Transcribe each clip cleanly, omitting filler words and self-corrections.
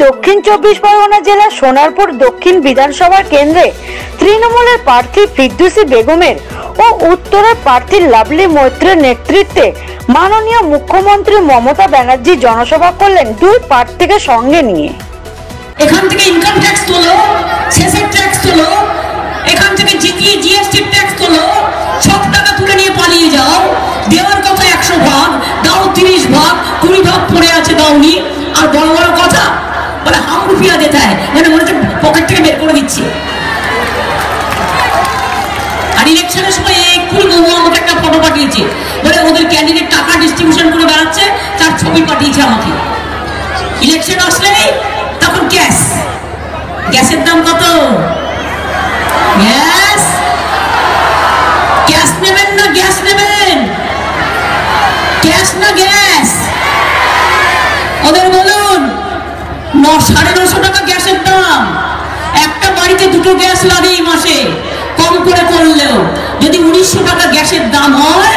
দক্ষিণ 24 পরগনা জেলার সোনারপুর দক্ষিণ বিধানসভা কেন্দ্রে তৃণমূলের প্রার্থী ফিরদৌসী বেগমের ও উত্তরের প্রার্থী লাভলি মৈত্রের নেতৃত্বে মাননীয় মুখ্যমন্ত্রী মমতা ব্যানার্জি জনসভা করলেন দুই প্রার্থীকে সঙ্গে নিয়ে। এখান থেকে ইনকাম ট্যাক্স তোলো, সেসের ট্যাক্স তোলো, এখান থেকে জিএসটি ট্যাক্স তোলো, সব টাকা তুলে নিয়ে পালিয়ে যাও। দেওয়ার কথা 100 ভাগ, দাও 30 ভাগ, 20 ভাগ পড়ে আছে দাওনি। আর বড় বড় কথা বলে হাম রুপিয়া দিতে হয়, মানে মনে হচ্ছে পকেট থেকে বের করে দিচ্ছে। আর ইলেকশনের সময় এক্ষুনি বউ আমাকে একটা ফটো পাঠিয়েছে, বলে ওদের ক্যান্ডিডেট টাকা ডিস্ট্রিবিউশন করে বেড়াচ্ছে, তার ছবি পাঠিয়েছে আমাকে। ইলেকশন আসলেই তখন গ্যাসের দাম কত? গ্যাস নেবেন না গ্যাস নেবেন? গ্যাস না গ্যাস? ওদের বলুন 900-950 টাকা গ্যাসের দাম। একটা বাড়িতে 2টো গ্যাস লাগে এই মাসে, কম করে করলেও। যদি 1900 টাকা গ্যাসের দাম হয়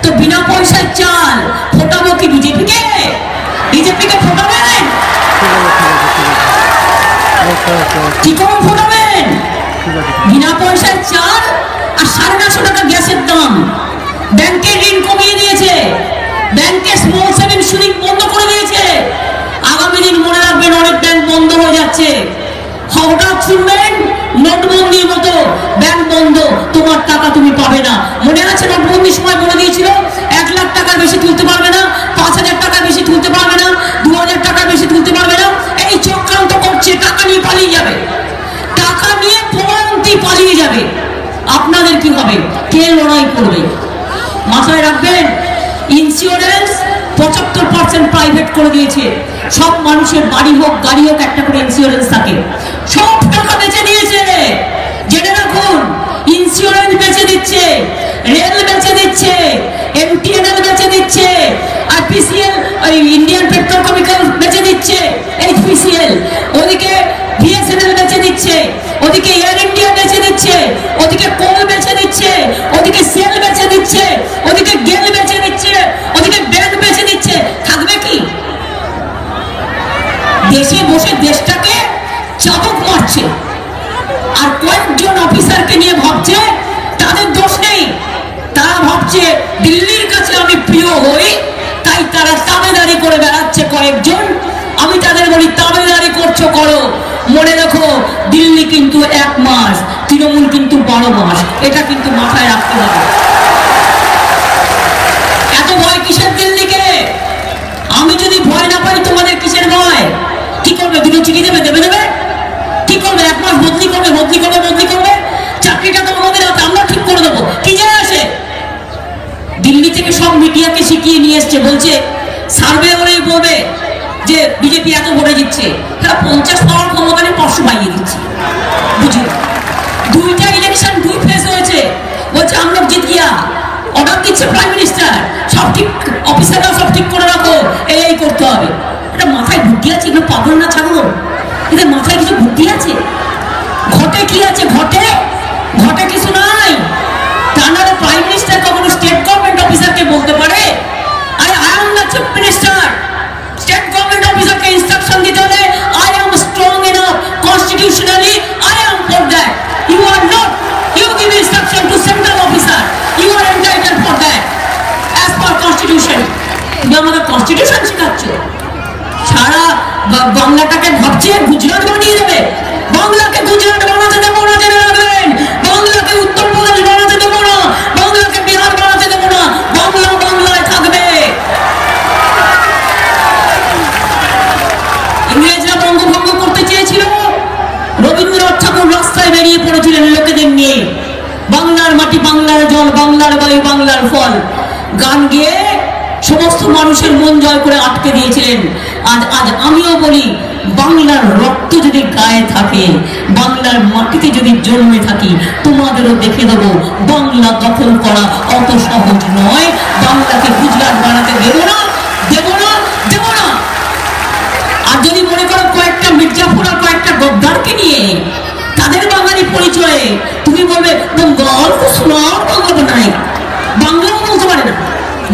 তো বিনা পয়সায় চাল ফোটাবো কি বিজেপিকে? বিজেপিকে ফোটাবেন? কি করে ফোটাবেন? বিনা পয়সায় চাল আর 950 টাকা গ্যাসের দাম। ব্যাংকের ঋণ কমিয়ে দিয়েছে, ব্যাংকের স্মল সেভিংস সুদ বন্ধ করে দিয়েছে। আগামী দিন মনে রাখবেন অনেক ব্যাংক বন্ধ হয়ে যাচ্ছে। হঠাৎ শুনবেন নোটবন্দির মতো ব্যাংক বন্ধ, তোমার টাকা তুমি পাবে না। মনে আছে নোটবন্দির সময় বলে দিয়েছিল 1 লাখ টাকার বেশি তুলতে পারবে না, 5000 টাকার বেশি তুলতে পারবে না, 2000 টাকার বেশি তুলতে পারবে না। এই চক্রান্ত করছে, টাকা নিয়ে পালিয়ে যাবে, টাকা নিয়ে প্রমাণটি পালিয়ে যাবে। আপনাদের কি হবে? কে লড়াই করবে? মাথায় রাখবেন, ইন্স্যুরেন্স 75% প্রাইভেট করে দিয়েছে। সব মানুষের বাড়ি হোক গাড়ি হোক একটা করে ইন্স্যুরেন্স থাকে। সব টাকা বেঁচে দিয়েছে। জেনে রাখুন, ইন্স্যুরেন্স বেঁচে দিচ্ছে, রেল বেঁচে দিচ্ছে, এমটিএনএল বেঁচে দিচ্ছে, আইপিসিএল ইন্ডিয়ান পেট্রোকেমিক্যাল বেঁচে দিচ্ছে, এইচপিসিএল, ওদিকে বিএসএনএল বেঁচে দিচ্ছে, ওদিকে এয়ার ইন্ডিয়া বেঁচে দিচ্ছে, ওদিকে কোল বেঁচে দিচ্ছে, ওদিকে সেল বেঁচে দিচ্ছে, ওদিকে গেল বেঁচে দিচ্ছে, ওদিকে ব্যাংক বেঁচে দিচ্ছে। থাকবে কি? দেশে বসে দেশটাকে চাবুক মারছে। আর কয়েকজন অফিসারকে নিয়ে ভাবছে তাদের দোষ নেই, তারা ভাবছে দিল্লির কাছে আমি প্রিয় হই, তাই তারা তাবেদারি করে বেড়াচ্ছে কয়েকজন। আমি তাদের বলি তাবেদারি করছো করো, মনে রাখো দিল্লি কিন্তু 1 মাস, তৃণমূল কিন্তু 12 মাস। এটা কিন্তু মাথায় রাখতে হবে। এত ভয় কিসের দিল্লিকে? আমি যদি ভয় না পাই তোমাদের কিসের ভয়? কি করবে? 2টো চিঠি দেবে, দেবে কি করবে? 1 মাস বদলি করবে। চাকরিটা তো আমাদের হাতে, আমরা ঠিক করে দেবো। কি যায় আসে? দিল্লি থেকে সব মিডিয়াকে শিখিয়ে নিয়ে এসছে, বলছে সার্ভে হলেই বলবে যে বিজেপি এত ভোটে দিচ্ছে, তারা 50 পাওয়ার ক্ষমতা নিয়ে 500 পাইয়ে দিচ্ছে। বুঝুন, 2টা ইলেকশন 2 ফেজ হয়েছে। বলছে আমরা জিত গিয়া, অর্ডার দিচ্ছে প্রাইম মিনিস্টার, সব ঠিক অফিসাররা সব ঠিক করে রাখো, এই করতে হবে। এটা মাথায় বুদ্ধি আছে? এগুলো পাগল না ছাগল? এদের মাথায় কিছু বুদ্ধি আছে? ঘটে কি আছে? ঘটে কিছু নাই। তাহলে প্রাইম মিনিস্টার কখনো স্টেট গভর্নমেন্ট অফিসারকে বলতে পারে আরে I am the chief minister? State government অফিসারকে ইনস্ট্রাকশন দিতে হলে I am strong enough constitutionally, I am for that. You are not. You give instruction to central officer, you are entitled for that as per constitution. তুমি আমাদের constitution শেখাচ্ছ। সারা বাংলাটাকে ভাবছে গুজরাট বানিয়ে দেবে। বাংলাকে গুজরাট বানাতে দেবো না, জেনে রাখবেন। বাংলাকে উত্তরপ্রদেশ বানাতে দেবো না, বাংলাকে বিহার বানাতে দেবো না। বাংলা বাংলায় থাকবে। ইংরেজরা বঙ্গভঙ্গ করতে চেয়েছিল, রবীন্দ্রনাথ ঠাকুর রাস্তায় বেরিয়ে পড়েছিলেন লোকেদের নিয়ে। বাংলার মাটি, বাংলার জল, বাংলার বায়ু, বাংলার ফল গান গেয়ে সমস্ত মানুষের মন জয় করে আটকে দিয়েছিলেন। আজ আমিও বলি, বাংলার রক্ত যদি গায়ে থাকে, বাংলার মাটিতে যদি জন্মে থাকি, তোমাদেরও দেখে দেবো বাংলা দখল করা অত সহজ নয়। বাংলাকে গুজরাট বানাতে দেবো না। আর যদি মনে করো কয়েকটা মির্জাপুর আর কয়েকটা গদ্দারকে নিয়ে তাদের বাঙালি পরিচয়ে তুমি বলবে বঙ্গাল সোনার বাংলা বানাই, বাংলাও বলতে পারে না।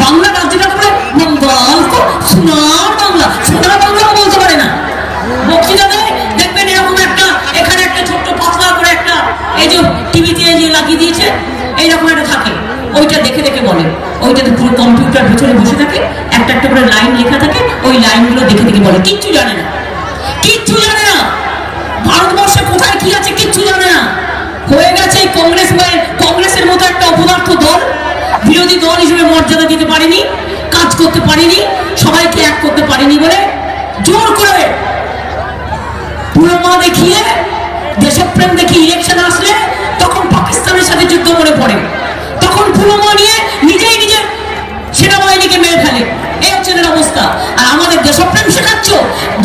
বাংলা রাজ্যটা করে বঙ্গাল সোনার বাংলা, সোনার বাংলাও বলতে পারে না। ওইটা দেখে দেখে বলে, ওইটাতে পুরো কম্পিউটার ভিতরে বসে থাকে, একটা একটা করে লাইন লেখা থাকে, ওই লাইনগুলো দেখে দেখে বলে, কিচ্ছু জানে না, কিচ্ছু জানে না, ভারতবর্ষে কোথায় কি আছে কিচ্ছু জানে না। হয়ে গেছে কংগ্রেসের মতো একটা অপদার্থ দল, বিরোধী দল হিসেবে মর্যাদা দিতে পারেনি, কাজ করতে পারেনি, সবাইকে এক করতে পারেনি বলে জোর করে পুরোমা দেখিয়ে, দেশপ্রেম দেখিয়ে ইলেকশন আসলে তখন পাকিস্তানের সাথে যুদ্ধ করে পড়ে, তখন পুরোমা নিয়ে নিজেই নিজের সেনাবাহিনীকে মেরে ফেলে। এই হচ্ছে এর অবস্থা। আর আমাদের দেশপ্রেম শেখাচ্ছ?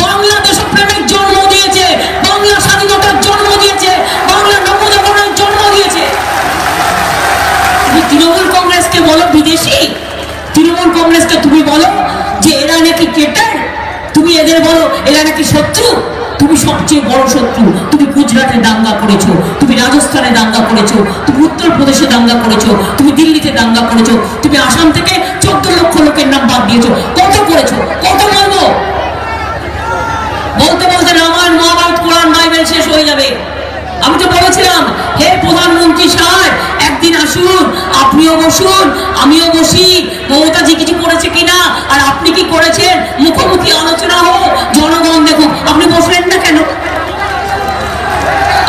বাংলা দেশপ্রেমের জন্ম দিয়েছে, বাংলা স্বাধীনতার জন্ম দিয়েছে, বাংলা নবজাগরণের জন্ম দিয়েছে। তৃণমূল কংগ্রেসকে বলো বিদেশি, তৃণমূল কংগ্রেসকে তুমি বলো যে এরা নাকি কেটার, তুমি এদের বলো এরা নাকি শত্রু। তুমি সবচেয়ে বড় শত্রু। তুমি গুজরাটে দাঙ্গা করেছো, তুমি রাজস্থানে দাঙ্গা করেছো, তুমি উত্তরপ্রদেশে দাঙ্গা করেছো, তুমি দিল্লিতে দাঙ্গা করেছো, তুমি আসাম থেকে 14 লক্ষ লোকের নাম বাদ দিয়েছো। কত করেছো, কত বলবো? বলতে বলতে রামায়ণ মহাভারত কোরআন বাইবেল শেষ হয়ে যাবে। আমি তো বলেছিলাম, হে প্রধানমন্ত্রী সাহেব, একদিন আসুন, আপনিও বসুন, আমিও বসি, মমতাজি কিছু করেছে কিনা আর আপনি কি করেছেন মুখোমুখি আলোচনা হোক, জনগণ দেখুক। আপনি বসলেন না কেন?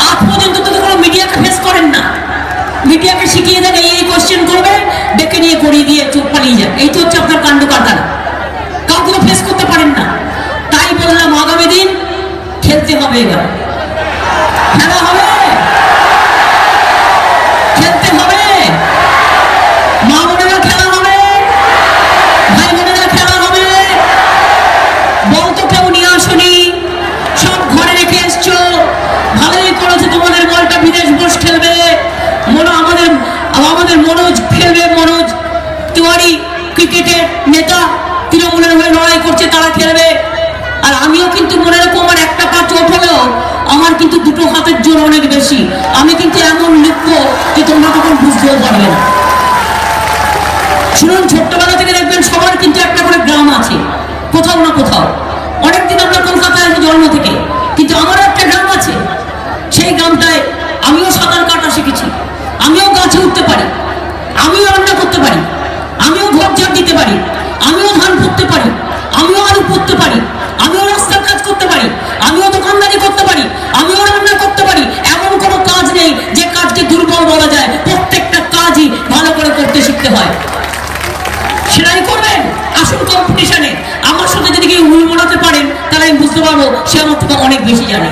আজ পর্যন্ত তো কোনো মিডিয়াকে ফেস করেন না। মিডিয়াকে শিখিয়ে দেন এই কোশ্চেন করবে, ডেকে নিয়ে করিয়ে দিয়ে চোখ পালিয়ে যান। এই তো হচ্ছে আপনার কাণ্ড কারখানা। কাউকে তো ফেস করতে পারেন না। তাই বললাম আগামী দিন খেলতে হবে, এবার খেলা হবে, খেলতে হবে, মা বোনেরা খেলা হবে, ভাই বোনেরা খেলা হবে। বল তো কেউ নিয়ে আসনি, সব ঘরে রেখে এসছো। ভালোই করেছে, তোমাদের বলটা বিদেশ বস খেলবে। আমাদের মনোজ খেলবে, মনোজ তিওয়ারি ক্রিকেটের নেতা, তৃণমূলের হয়ে লড়াই করছে, তারা খেলবে। আর আমিও কিন্তু মনে রাখো, আমার একটা পা চোট হলেও আমার কিন্তু দুটো হাতের জোর অনেক বেশি। আমি কিন্তু এমন লিখবো যে তোমরা তখন বুঝতেও পারবে না। শুনুন, ছোট্টবেলা থেকে দেখবেন সবার কিন্তু একটা করে গ্রাম আছে, কোথাও না কোথাও। অনেকদিন আমরা কলকাতায় আছি জন্ম থেকে, কিন্তু আমারও একটা গ্রাম আছে। সেই গ্রামটায় আমিও সাঁতার কাটা শিখেছি, আমিও গাছে উঠতে পারি, আমিও রান্না করতে পারি, আমিও ঘর ঝাড় দিতে পারি, আমিও ধান পুঁততে পারি, আমিও আলু পুঁততে পারি, আমিও রাস্তার কাজ করতে পারি, আমিও দোকানদারি করতে পারি, আমিও রান্না করতে পারি। এমন কোনো কাজ নেই যে কাজকে দুর্বল বলা যায়। প্রত্যেকটা কাজই ভালো করে করতে শিখতে হয়। সেটাই করবেন, আসুন কম্পিটিশনে। আমার সাথে যদি কেউ হুল মোড়াতে পারেন, তাহলে আমি বুঝতে পারবো সে আমার থেকে অনেক বেশি জানে।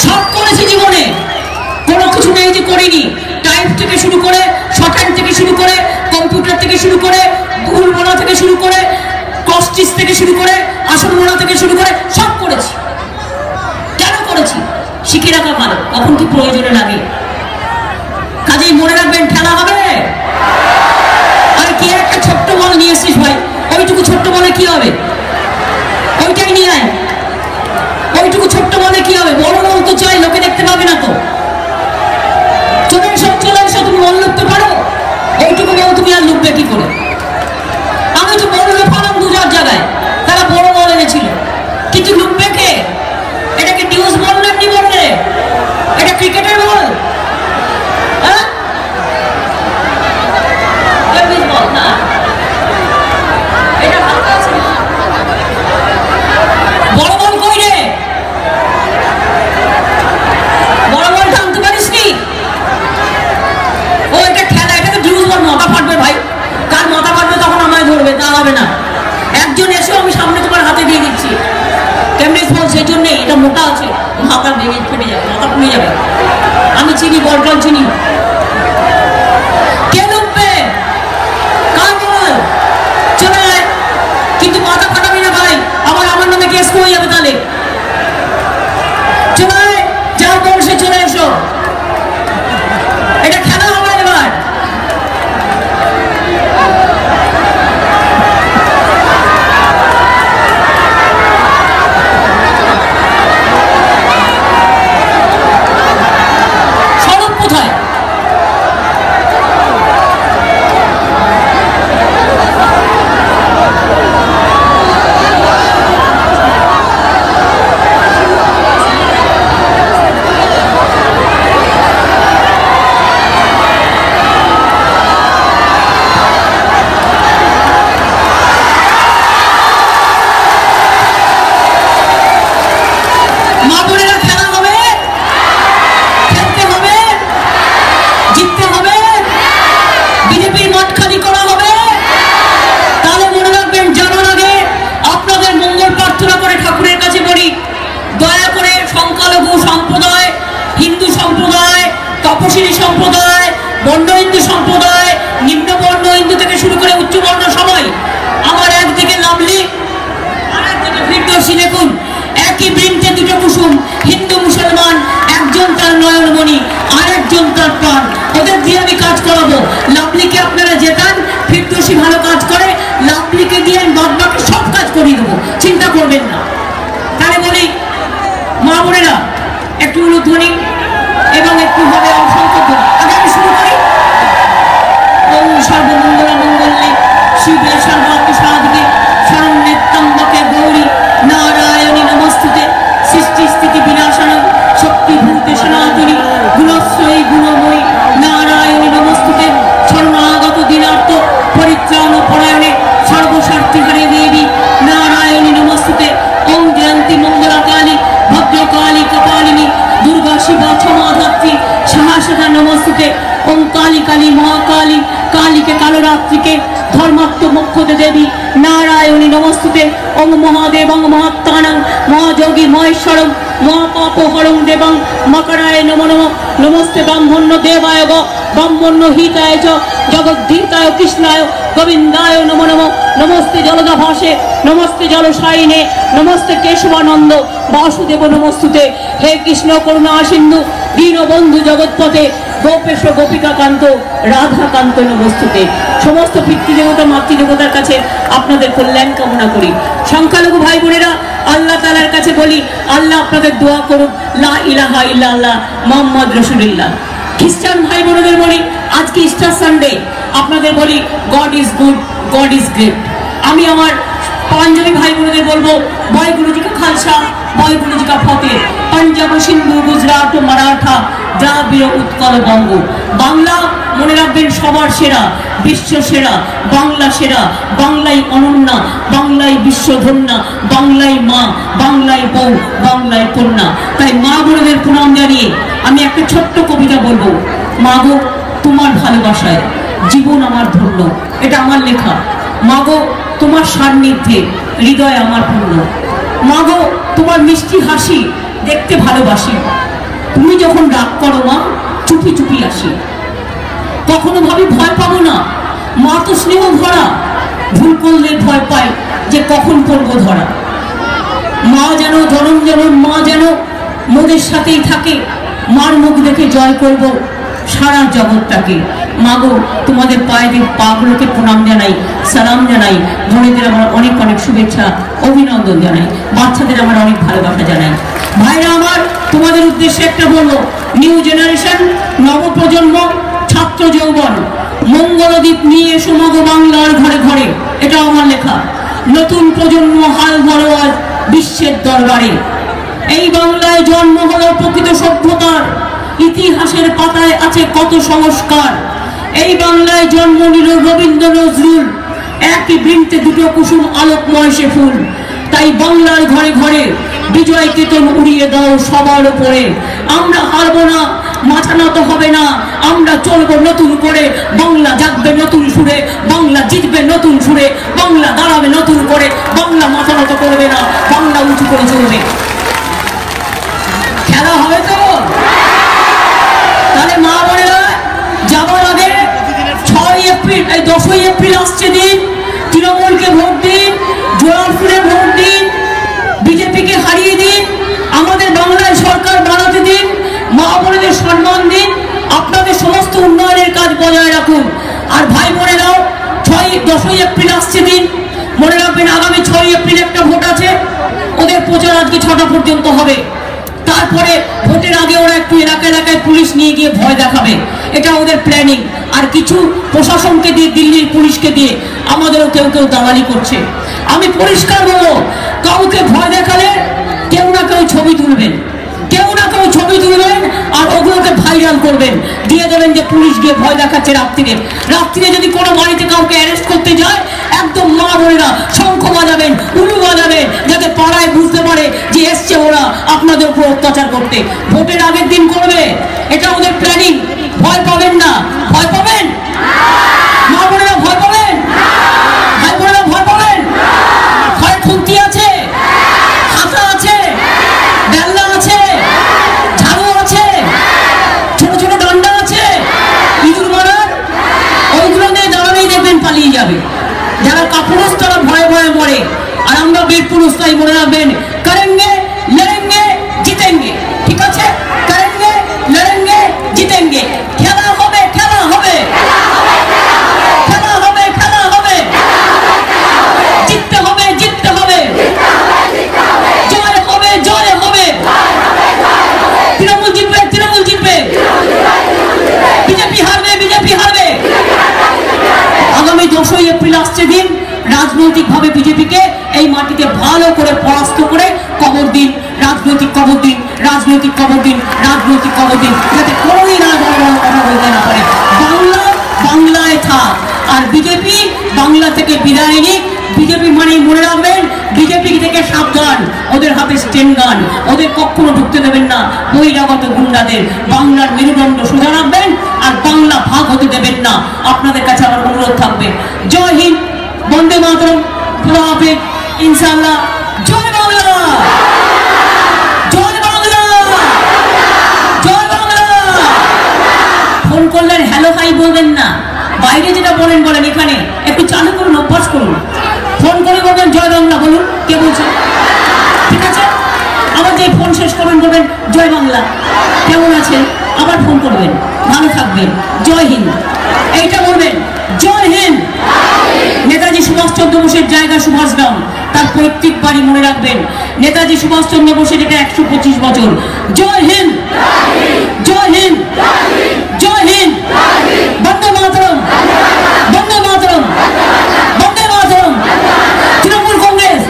সব করেছি জীবনে, কোনো কিছু নেই যে করিনি। টাইপ থেকে শুরু করে, শর্ট হ্যান্ড থেকে শুরু করে, কম্পিউটার থেকে শুরু করে, হুল মোড়া থেকে শুরু করে, ক্রস স্টিচ থেকে শুরু করে, আসন মোড়া থেকে শুরু করে সব করেছি। কেন করেছি? শিখে রাখা ভালো, কখন কি প্রয়োজনে লাগে। কাজেই মনে রাখবেন, খেলা হবে। আর কি একটা ছোট্ট বল নিয়ে এসছিস ভাই, ওইটুকু ছোট্ট বলে কি হবে? ওইটাই নিয়ে আয়। ওইটুকু ছোট্ট বলে কি হবে? বড় বল তো চাই, লোকে দেখতে পাবে না তো। চলে এসো, চলে এসো, তুমি বল লুকতে পারো? এইটুকু বল তুমি আর লুকবে কি করে? আমি তো বল লুকালাম 2-4 জায়গায়, তারা বড় বল এনেছিল, কিন্তু লুকবে কে? এটাকে নিউজ বল না এমনি বললে? এটা ক্রিকেটের বল? হ্যাঁ, বল না, এটা ভালো আছে। বড় বল কই রে? বড় বল টানতে পারিস নি? ও এটা খেলা, এটাকে নিউজ বল। মাথা ফাটবে ভাই, কার মাথা ফাটবে তখন আমায় ধরবে, তা হবে না। একজন এসে আমি সামনে তোমার হাতে দিয়ে দিচ্ছি। টেনিস বল সেই জন্যই, এটা মোটা আছে, মাথা ভেঙে ফেটে যাবে, মাথা পুড়ে যাবে। আমি চিনি, বল চিনি। কে লুকবে? কার বল? চলে আয়, কিন্তু মাথা ফাটাবি না ভাই, আমার নামে কেস হয়ে যাবে তাহলে। চলে আয়, যার বল সে চলে এসো। এটা খেলা হবে এবার। সম্প্রদায়, তপশিলি সম্প্রদায়, বর্ণ হিন্দু সম্প্রদায়, নিম্নবর্ণ হিন্দু থেকে শুরু করে উচ্চবর্ণ সবাই। আমার একদিকে লাভলি আর একদিকে ফিরদৌসী। দেখুন, একই বৃন্তে দুটো কুসুম, হিন্দু মুসলমান, একজন তার নয়নমণি আর একজন তার প্রাণ। ওদের দিয়ে আমি কাজ করাবো। লাভলিকে আপনারা জেতান, ফিরদৌসী ভালো কাজ করে, লাভলিকে দিয়ে আমি বাদবাকি সব কাজ করিয়ে দেবো, চিন্তা করবেন না। তাহলে বলি মা বোনেরা একটু উলুধ্বনি এবং একটু হবে অসংখ্য। আগে আমি শুরু করি। ওম সর্বমঙ্গলা মঙ্গলে শিবে সর্বার্থ সাধকে শরণ্যে ত্র্যম্বকে গৌরী নারায়ণী নমস্তুতে। সৃষ্টি স্থিতি বিনাশানং শক্তিভূতে সনাতনী গুণশ্রয়ী গুণময়ী নারায়ণী নমস্তুতে। শরণাগত দিনার্থ পরিত্রাণ পরায়ণে সর্বস্বার্থী হরে দেবী নারায়ণী নমস্তুতে। ওম জয়ন্তী মঙ্গলা কালী ভদ্রকালী কপালিনী দুর্গা শিবা ক্ষমাধাত্রী সহস্রধা নমস্তুতে। ওম কালী কালী মহাকালী কালীকে কালরাত্রিকে ধর্মাত্ম মোক্ষতে দেবী নারায়ণী নমস্তুতে। ওম মহাদেবং মহাত্মানং মহাযোগী মহেশ্বরং মহাপাপহরং দেবং মকরায় নমো নমঃ। নমস্তে ব্রাহ্মণ্য দেবায় গ ব্রাহ্মণ্য হিতায় চ জগদ্ধিতায় কৃষ্ণায় গোবিন্দায় নমো নমঃ। নমস্তে জলদা ভাসে নমস্তে জলসায়িনে নমস্তে কেশবানন্দ বাসুদেব নমস্তুতে। হে কৃষ্ণ করুণা সিন্ধু দীনবন্ধু জগৎপথে গোপেশ গোপিকাকান্ত রাধাকান্ত নমস্তুতে। সমস্ত পিতৃদেবতা মাতৃদেবতার কাছে আপনাদের কল্যাণ কামনা করি। সংখ্যালঘু ভাই বোনেরা আল্লাহ তাআলার কাছে বলি, আল্লাহ আপনাদের দোয়া করুন, লা ইলাহা ইল্লাল্লাহ মুহাম্মদ রাসূলুল্লাহ। খ্রিস্টান ভাই বোনেদের বলি, আজকে ইস্টার সানডে, আপনাদের বলি god is good, god is great. আমি আমার পাঞ্জাবি ভাই বোনেদের বলবো, বয় গুরুজি কা খালসা, বয় গুরুজি কা ফতেহ। পাঞ্জাব, সিন্ধু, গুজরাট, মারাঠা, দ্রাবিড়, উৎকল, বঙ্গ। বাংলা মনে রাখবেন সবার সেরা, বিশ্ব সেরা, বাংলা সেরা, বাংলাই অনন্যা, বাংলাই বিশ্বধন্যা, বাংলাই মা, বাংলাই বউ, বাংলাই কন্যা। তাই মা বোনেদের প্রণাম জানিয়ে আমি একটা ছোট্ট কবিতা বলবো। মা গো তোমার ভালোবাসায় জীবন আমার ধন্য, এটা আমার লেখা। মা গো তোমার সান্নিধ্যে হৃদয় আমার পূর্ণ। মা গো তোমার মিষ্টি হাসি দেখতে ভালোবাসি। তুমি যখন রাগ করো মা, চুপি চুপি আসি। কখনো ভাবি ভয় পাবো না, মা তো স্নেহ ভরা। ভুল করলে ভয় পাই যে কখন পড়বো ধরা। মা যেন জনম জনম, মা যেন মোদের সাথেই থাকে। মার মুখ দেখে জয় করব সারা জগৎটাকে। মাগো তোমাদের পায়ে পাগুলোকে প্রণাম জানাই, সালাম জানাই। বোনেদের আমার অনেক অনেক শুভেচ্ছা অভিনন্দন জানাই, বাচ্চাদের আমার অনেক ভালোবাসা জানাই। ভাইরা আমার, তোমাদের উদ্দেশ্যে একটা বলবো, নিউ জেনারেশন, নবপ্রজন্ম, ছাত্র যৌবন, মঙ্গলদ্বীপ নিয়ে এসো মাগো বাংলার ঘরে ঘরে। এটা আমার লেখা। নতুন প্রজন্ম হাল ধরো আজ বিশ্বের দরবারে। এই বাংলায় জন্ম হলো প্রকৃত সভ্যতার, ইতিহাসের পাতায় আছে কত সংস্কার। এই বাংলায় জন্ম নিল রবীন্দ্র নজরুল, একই বৃন্তে দুটো কুসুম আলোকময় সে ফুল। তাই বাংলার ঘরে ঘরে বিজয় কেতন উড়িয়ে দাও সবার উপরে। আমরা হারবো না, মাথা নত হবে না, আমরা চলবো নতুন করে। বাংলা জাগবে নতুন সুরে, বাংলা জিতবে নতুন সুরে, বাংলা দাঁড়াবে নতুন করে। বাংলা মাথা নত করবে না, বাংলা উঁচু করে চলবে। খেলা হবে তো? তাহলে মা বোনেরা যাবার আগে 6ই এপ্রিল, এই 10ই এপ্রিল আসছে দিন, তৃণমূলকে ভোট দিন, জোয়ার ফুলে ভোট দিন, বিজেপিকে হারিয়ে দিন, আমাদের বাংলায় সরকার বানাতে দিন, মা বোনেদের সম্মান দিন, আপনাদের সমস্ত উন্নয়নের কাজ বজায় রাখুন। আর ভাই বোনেরাও 10ই এপ্রিল আসছে দিন, মনে রাখবেন আগামী 6ই এপ্রিল একটা ভোট আছে। ওদের প্রচার আজকে 6টা পর্যন্ত হবে। তারপরে ভোটের আগে ওরা একটু এলাকা এলাকায় পুলিশ নিয়ে গিয়ে ভয় দেখাবে, এটা ওদের প্ল্যানিং। আর কিছু প্রশাসনকে দিয়ে, দিল্লির পুলিশকে দিয়ে আমাদেরও কেউ কেউ দালালি করছে। আমি পরিষ্কার বলবো, কাউকে ভয় দেখালে কেউ না কেউ ছবি তুলবেন, কেউ না কেউ ছবি তুলবেন আর ওগুলোকে ভাইরাল করবেন, দিয়ে দেবেন যে পুলিশ গিয়ে ভয় দেখাচ্ছে রাত্রিরে। রাত্রিরে যদি কোনো বাড়িতে কাউকে অ্যারেস্ট করতে যায়, একদম মা বোনেরা শঙ্খ বাজাবেন, উলু বাজাবেন, যাতে পাড়ায় বুঝতে পারে যে এসছে ওরা আপনাদের উপর অত্যাচার করতে। ভোটের আগের দিন করবে, এটা ওদের প্ল্যানিং। ভয় পাবেন না। ভয় পাবেন? মা বোনেরা ভয় পাবেন? ভাই বোনেরা ভয় পাবেন? ভয় খুন্তি আছে, হাতা আছে, বেল্লা আছে, ঝাড়ু আছে, বীর পুরুষ তাই মনে রাখবেন, করেঙ্গে লড়েঙ্গে জিতেঙ্গে। ঠিক আছে, করেঙ্গে লড়েঙ্গে জিতেঙ্গে। খেলা হবে, খেলা হবে, খেলা হবে, খেলা হবে, জিততে হবে, জিততে হবে, জয় হবে, জয় হবে। তৃণমূল জিতবে, তৃণমূল জিতবে, বিজেপি হারবে, বিজেপি হারবে। আগামী 10ই এপ্রিল আসছে দিন, রাজনৈতিক ভাবে বিজেপিকে এই মাটিতে ভালো করে পরাস্ত করে কবর দিন, রাজনৈতিক কবর দিন, রাজনৈতিক কবর দিন, রাজনৈতিক কবর দিন, যাতে কোনোদিন আর বড় বড় কথা বলতে না পারে। বাংলা বাংলায় থাক, আর বিজেপি বাংলা থেকে বিদায় নিক। বিজেপি মানেই মনে রাখবেন, বিজেপি থেকে সাবধান, ওদের হাতে স্টেন গান, ওদের কখনো ঢুকতে দেবেন না বহিরাগত গুন্ডাদের। বাংলার মেরুদণ্ড সোজা রাখবেন, আর বাংলা ভাগ হতে দেবেন না। আপনাদের কাছে আমার অনুরোধ থাকবে, জয় হিন্দ, বন্দে মাতরম, খোদা হাফেজ, ইনশাআল্লাহ। জয় বাংলা, জয় বাংলা, জয় বাংলা। ফোন করলেন হ্যালো হাই বলবেন না, বাইরে যেটা বলেন বলেন, এখানে একটু চালু করুন, অভ্যাস করুন। ফোন করে বলবেন জয় বাংলা, বলুন কে বলছে, ঠিক আছে? আবার যে ফোন শেষ করবেন বলবেন জয় বাংলা, কেমন আছেন, আবার ফোন করবেন, ভালো থাকবেন, জয় হিন্দ, এইটা বলবেন, জয় হিন্দ। নেতাজি সুভাষচন্দ্র বোসের জায়গা সুভাষগ্রাম, তার পৈতৃক বাড়ি মনে রাখবেন। নেতাজি সুভাষচন্দ্র বোসের এটা 125 বছর। জয় হিন্দ, জয় হিন্দ, জয় হিন্দ, বন্দে মাতরম, বন্দে মাতরম, বন্দে মাতরম। তৃণমূল কংগ্রেস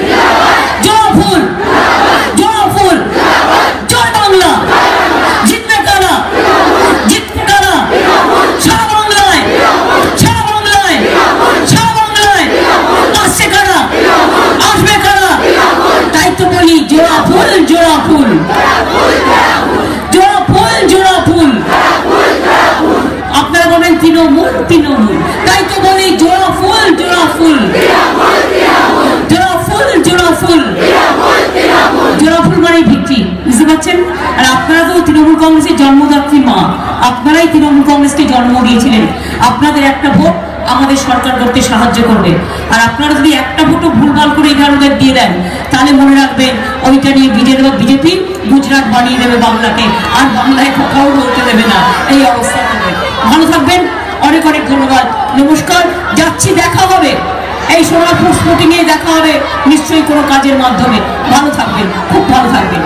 জয় ফুল, জয় ফুল, জয় বাংলা। জিতবে কারা, জিতবে কারা, সারা বাংলায়, সারা বাংলায়, সারা বাংলায়। আসছে কারা, আসবে কারা, তাই তো বলি জোড়া ফুল, জোড়া ফুল, জোড়া ফুল, জোড়া ফুল। আপনারা বলেন তৃণমূল, তৃণমূল, তাই তো বলি জোড়া ফুল, জোড়া ফুল, জোড়া ফুল, জোড়া ফুল। জোড়া ফুল মানে ভিত্তি, বুঝতে পারছেন? আর আপনারা তো তৃণমূল কংগ্রেসের জন্মদাত্রী মা, আপনারাই তৃণমূল কংগ্রেসকে জন্ম দিয়েছিলেন। আপনাদের একটা ভোট আমাদের সরকার করতে সাহায্য করবে। আর আপনারা যদি একটা ভোটও ভুলভাল করে 11 দিয়ে দেন, তাহলে মনে রাখবেন ওইটা নিয়ে বিজেপি গুজরাট বানিয়ে দেবে বাংলাকে, আর বাংলায় কোথাও বলতে দেবে না। এই অবস্থা হবে। ভালো থাকবেন, অনেক অনেক ধন্যবাদ, নমস্কার, যাচ্ছি, দেখা হবে এই সোনারপুর স্পোর্টিং এ, দেখা হবে নিশ্চয়ই কোনো কাজের মাধ্যমে। ভালো থাকবেন, খুব ভালো থাকবেন।